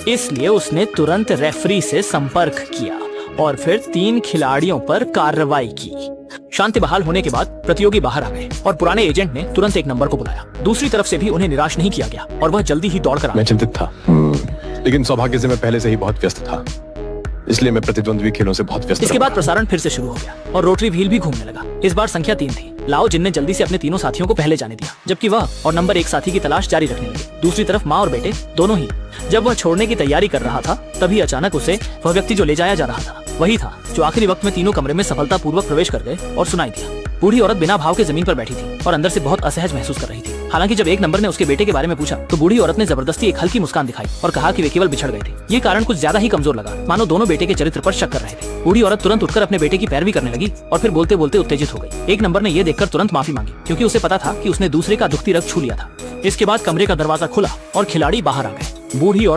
इसलिए उसने तुरंत रेफरी से संपर्क किया और फिर 3 खिलाड़ियों पर कार्रवाई की। शांति बहाल होने के बाद प्रतियोगी बाहर आ गए और पुराने एजेंट ने तुरंत एक नंबर को बुलाया। दूसरी तरफ से भी उन्हें निराश नहीं किया गया और वह जल्दी ही दौड़ कर आ मैं चिंतित था, लेकिन सौभाग्य से मैं पहले से ही बहुत व्यस्त था, इसलिए मैं प्रतिद्वंद्वी खेलों से बहुत व्यस्त। इसके बाद प्रसारण फिर से शुरू हो गया और रोटरी व्हील भी घूमने लगा। इस बार संख्या 3 थी। लाओ जिन ने जल्दी से अपने तीनों साथियों को पहले जाने दिया, जबकि वह और नंबर 1 साथी की तलाश जारी रखने लगे। दूसरी तरफ माँ और बेटे दोनों ही। जब वह छोड़ने की तैयारी कर रहा था, तभी अचानक उसे वह व्यक्ति जो ले जाया जा रहा था वही था जो आखिरी वक्त में तीनों कमरे में सफलतापूर्वक प्रवेश कर गए और सुनाई दिया। बूढ़ी औरत बिना भाव के जमीन पर बैठी थी और अंदर से बहुत असहज महसूस कर रही थी। हालांकि जब 1 नंबर ने उसके बेटे के बारे में पूछा तो बूढ़ी औरत ने जबरदस्ती एक हल्की मुस्कान दिखाई और कहा कि वे केवल बिछड़ गए थे। ये कारण कुछ ज्यादा ही कमजोर लगा, मानो दोनों बेटे के चरित्र पर शक कर रहे थे। बूढ़ी औरत तुरंत उठकर अपने बेटे की पैरवी करने लगी और फिर बोलते बोलते उत्तेजित हो गई। 1 नंबर ने यह देखकर तुरंत माफी मांगी, क्योंकि उसे पता था कि उसने दूसरे का दुखती रग छू लिया था। इसके बाद कमरे का दरवाजा खुला और खिलाड़ी बाहर आ गए। बूढ़ी औरत